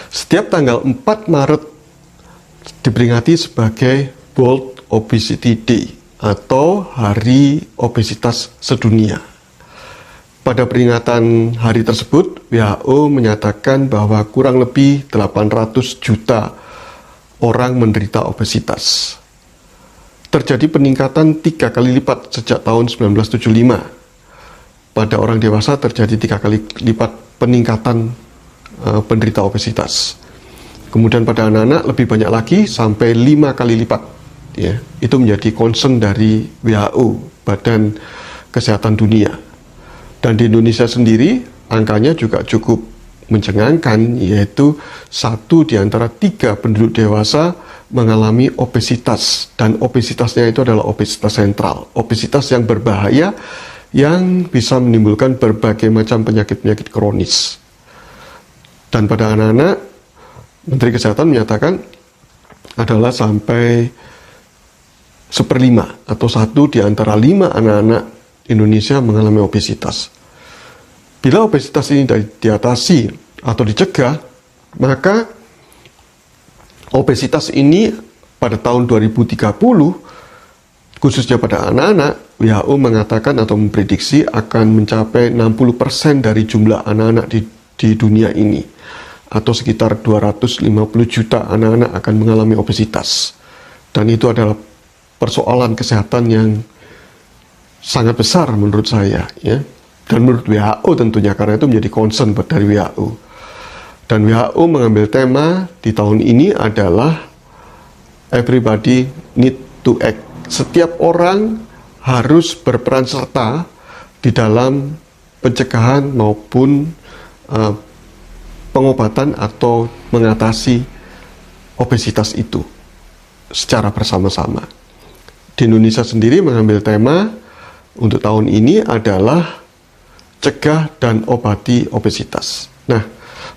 Setiap tanggal 4 Maret diperingati sebagai World Obesity Day atau Hari Obesitas Sedunia. Pada peringatan hari tersebut, WHO menyatakan bahwa kurang lebih 800 juta orang menderita obesitas. Terjadi peningkatan 3 kali lipat sejak tahun 1975. Pada orang dewasa terjadi 3 kali lipat peningkatan penderita obesitas. Kemudian pada anak-anak lebih banyak lagi sampai 5 kali lipat. Ya, itu menjadi concern dari WHO, Badan Kesehatan Dunia. Dan di Indonesia sendiri angkanya juga cukup mencengangkan, yaitu 1 di antara 3 penduduk dewasa mengalami obesitas, dan obesitasnya itu adalah obesitas sentral, obesitas yang berbahaya yang bisa menimbulkan berbagai macam penyakit-penyakit kronis. Dan pada anak-anak, Menteri Kesehatan menyatakan adalah sampai 1/5 atau 1 di antara 5 anak-anak Indonesia mengalami obesitas. Bila obesitas ini diatasi atau dicegah, maka obesitas ini pada tahun 2030, khususnya pada anak-anak, WHO mengatakan atau memprediksi akan mencapai 60% dari jumlah anak-anak di dunia ini, atau sekitar 250 juta anak-anak akan mengalami obesitas. Dan itu adalah persoalan kesehatan yang sangat besar menurut saya, ya, dan menurut WHO tentunya, karena itu menjadi concern dari WHO. Dan WHO mengambil tema di tahun ini adalah everybody need to act. Setiap orang harus berperan serta di dalam pencegahan maupun pengobatan atau mengatasi obesitas itu secara bersama-sama. Di Indonesia sendiri mengambil tema untuk tahun ini adalah cegah dan obati obesitas. Nah,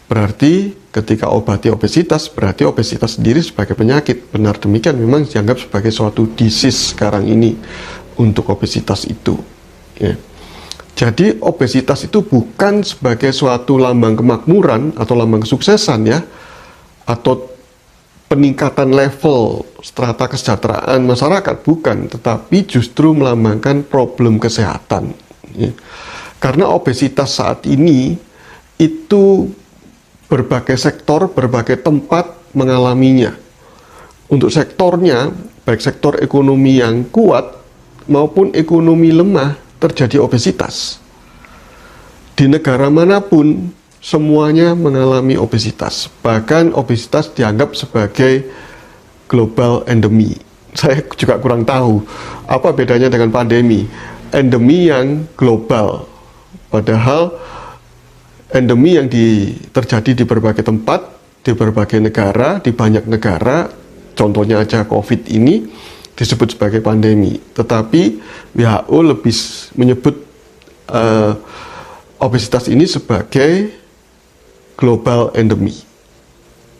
berarti ketika obati obesitas, berarti obesitas sendiri sebagai penyakit. Benar demikian, memang dianggap sebagai suatu disease sekarang ini untuk obesitas itu. Ya. Jadi obesitas itu bukan sebagai suatu lambang kemakmuran atau lambang kesuksesan, ya, atau peningkatan level strata kesejahteraan masyarakat, bukan, tetapi justru melambangkan problem kesehatan. Ya. Karena obesitas saat ini itu berbagai sektor, berbagai tempat mengalaminya. Untuk sektornya, baik sektor ekonomi yang kuat maupun ekonomi lemah, terjadi obesitas. Di negara manapun, semuanya mengalami obesitas. Bahkan obesitas dianggap sebagai global endemi. Saya juga kurang tahu apa bedanya dengan pandemi. Endemi yang global, padahal endemi yang terjadi di berbagai tempat, di berbagai negara, di banyak negara, contohnya aja COVID ini disebut sebagai pandemi. Tetapi WHO lebih menyebut obesitas ini sebagai global endemi.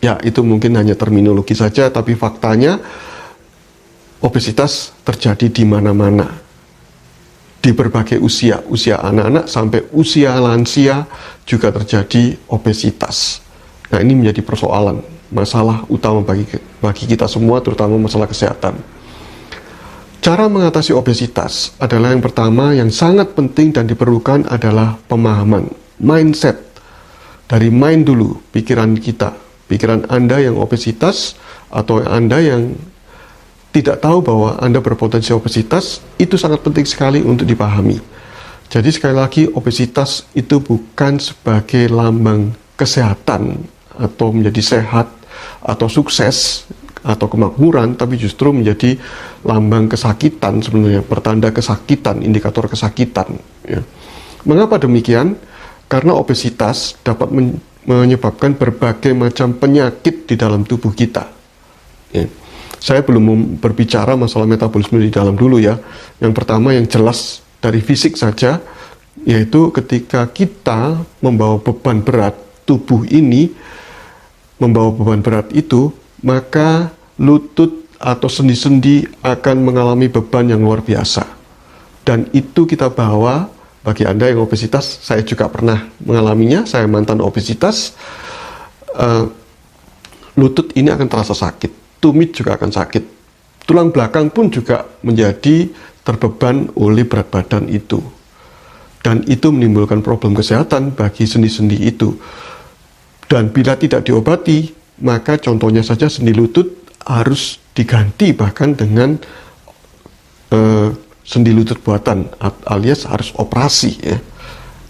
Ya, itu mungkin hanya terminologi saja, tapi faktanya obesitas terjadi di mana-mana. Di berbagai usia, usia anak-anak sampai usia lansia juga terjadi obesitas. Nah, ini menjadi persoalan, masalah utama bagi kita semua, terutama masalah kesehatan. Cara mengatasi obesitas adalah yang pertama, yang sangat penting dan diperlukan adalah pemahaman, mindset. Dari mind dulu, pikiran kita, pikiran Anda yang obesitas atau Anda yang tidak tahu bahwa Anda berpotensi obesitas, itu sangat penting sekali untuk dipahami. Jadi sekali lagi, obesitas itu bukan sebagai lambang kesehatan atau menjadi sehat atau sukses atau kemakmuran, tapi justru menjadi lambang kesakitan sebenarnya, pertanda kesakitan, indikator kesakitan. Ya. Mengapa demikian? Karena obesitas dapat menyebabkan berbagai macam penyakit di dalam tubuh kita. Ya. Saya belum berbicara masalah metabolisme di dalam dulu, ya. Yang pertama yang jelas dari fisik saja, yaitu ketika kita membawa beban berat, tubuh ini membawa beban berat itu, maka lutut atau sendi-sendi akan mengalami beban yang luar biasa. Dan itu kita bawa. Bagi Anda yang obesitas, saya juga pernah mengalaminya, saya mantan obesitas. lutut ini akan terasa sakit, tumit juga akan sakit, tulang belakang pun juga menjadi terbeban oleh berat badan itu. Dan itu menimbulkan problem kesehatan bagi sendi-sendi itu. Dan bila tidak diobati, maka contohnya saja sendi lutut harus diganti bahkan dengan sendi lutut buatan, alias harus operasi ya,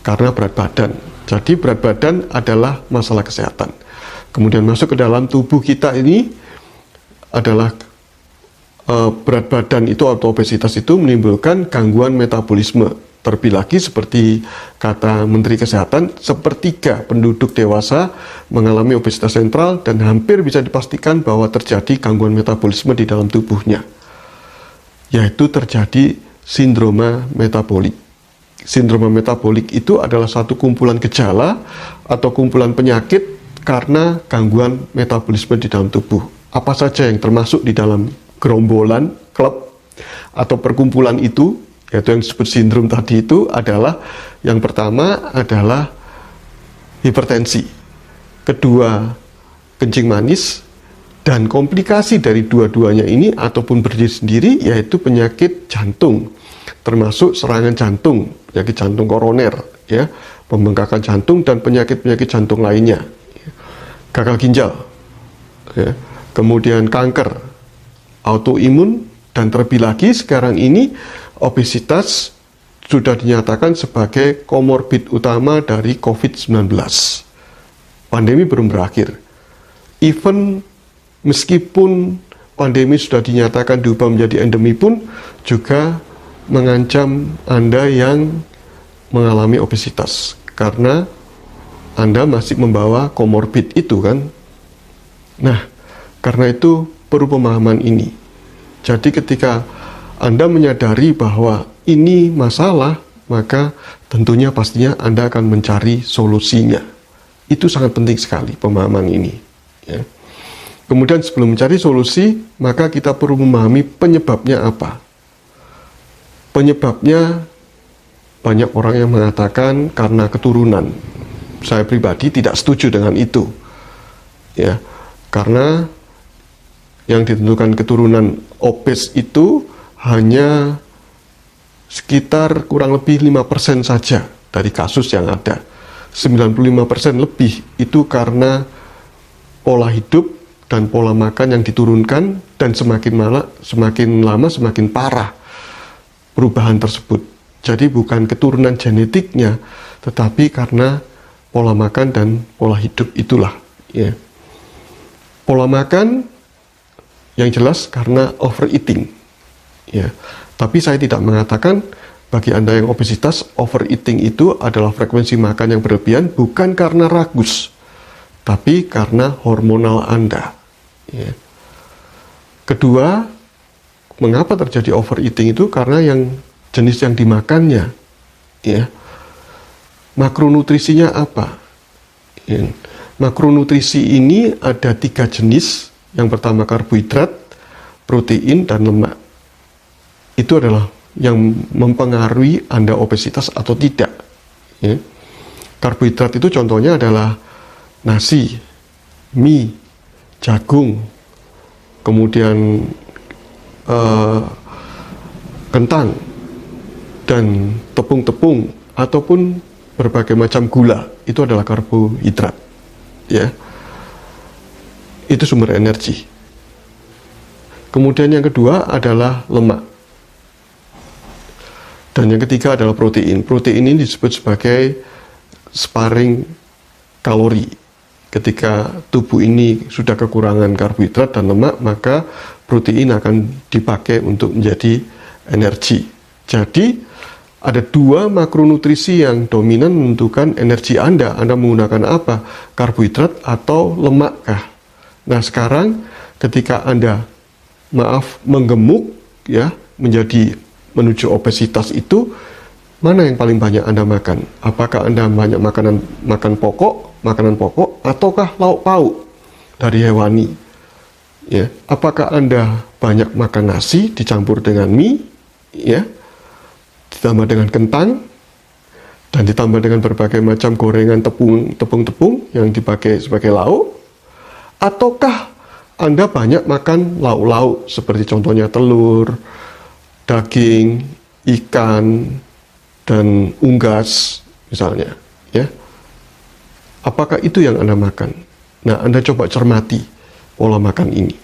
karena berat badan. Jadi berat badan adalah masalah kesehatan. Kemudian masuk ke dalam tubuh kita ini adalah berat badan itu atau obesitas itu menimbulkan gangguan metabolisme. Terlebih lagi seperti kata Menteri Kesehatan, sepertiga penduduk dewasa mengalami obesitas sentral dan hampir bisa dipastikan bahwa terjadi gangguan metabolisme di dalam tubuhnya, yaitu terjadi sindroma metabolik. Sindroma metabolik itu adalah satu kumpulan gejala atau kumpulan penyakit karena gangguan metabolisme di dalam tubuh. Apa saja yang termasuk di dalam gerombolan, klub, atau perkumpulan itu, yaitu yang disebut sindrom tadi itu adalah, yang pertama adalah hipertensi, kedua kencing manis, dan komplikasi dari dua-duanya ini ataupun berdiri sendiri yaitu penyakit jantung, termasuk serangan jantung, penyakit jantung koroner, ya, pembengkakan jantung dan penyakit-penyakit jantung lainnya, gagal ginjal, ya, kemudian kanker, autoimun, dan terlebih lagi sekarang ini obesitas sudah dinyatakan sebagai komorbid utama dari COVID-19. Pandemi belum berakhir. Even meskipun pandemi sudah dinyatakan diubah menjadi endemi pun juga mengancam Anda yang mengalami obesitas. Karena Anda masih membawa komorbid itu kan. Nah, karena itu perlu pemahaman ini. Jadi ketika Anda menyadari bahwa ini masalah, maka tentunya pastinya Anda akan mencari solusinya. Itu sangat penting sekali pemahaman ini. Ya. Kemudian sebelum mencari solusi, maka kita perlu memahami penyebabnya apa. Penyebabnya banyak orang yang mengatakan karena keturunan. Saya pribadi tidak setuju dengan itu. Ya, karena yang ditentukan keturunan obes itu hanya sekitar kurang lebih 5% saja dari kasus yang ada. 95% lebih itu karena pola hidup dan pola makan yang diturunkan, dan semakin lama semakin parah perubahan tersebut. Jadi bukan keturunan genetiknya, tetapi karena pola makan dan pola hidup itulah. Ya. Pola makan yang jelas karena overeating. Ya, tapi saya tidak mengatakan bagi Anda yang obesitas, overeating itu adalah frekuensi makan yang berlebihan bukan karena ragus, tapi karena hormonal Anda. Ya. Kedua, mengapa terjadi overeating itu karena yang jenis yang dimakannya. Ya. Makronutrisinya apa? Ya. Makronutrisi ini ada 3 jenis. Yang pertama karbohidrat, protein, dan lemak. Itu adalah yang mempengaruhi Anda obesitas atau tidak. Ya. Karbohidrat itu contohnya adalah nasi, mie, jagung, kemudian kentang, dan tepung-tepung, ataupun berbagai macam gula. Itu adalah karbohidrat. Ya. Itu sumber energi. Kemudian yang kedua adalah lemak. Dan yang ketiga adalah protein. Protein ini disebut sebagai sparing kalori. Ketika tubuh ini sudah kekurangan karbohidrat dan lemak, maka protein akan dipakai untuk menjadi energi. Jadi ada 2 makronutrisi yang dominan menentukan energi Anda. Anda menggunakan apa? Karbohidrat atau lemakkah? Nah sekarang ketika Anda menggemuk ya menjadi menuju obesitas itu, mana yang paling banyak Anda makan? Apakah Anda banyak makan makanan pokok, ataukah lauk pauk dari hewani? Ya, apakah Anda banyak makan nasi dicampur dengan mie, ya, ditambah dengan kentang, dan ditambah dengan berbagai macam gorengan tepung-tepung yang dipakai sebagai lauk? Ataukah Anda banyak makan lauk-lauk seperti contohnya telur, daging, ikan, dan unggas misalnya, ya. Apakah itu yang Anda makan? Nah, Anda coba cermati pola makan ini.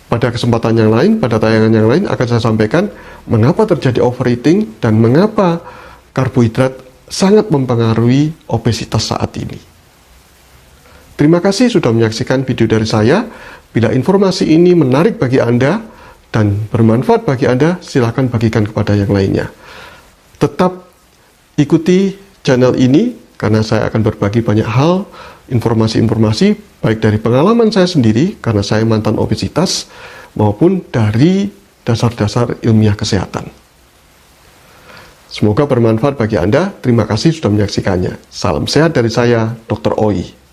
Pada kesempatan yang lain, pada tayangan yang lain akan saya sampaikan mengapa terjadi overeating dan mengapa karbohidrat sangat mempengaruhi obesitas saat ini. Terima kasih sudah menyaksikan video dari saya. Bila informasi ini menarik bagi Anda dan bermanfaat bagi Anda, silakan bagikan kepada yang lainnya. Tetap ikuti channel ini karena saya akan berbagi banyak hal, informasi-informasi baik dari pengalaman saya sendiri karena saya mantan obesitas maupun dari dasar-dasar ilmiah kesehatan. Semoga bermanfaat bagi Anda. Terima kasih sudah menyaksikannya. Salam sehat dari saya, Dr. Oi.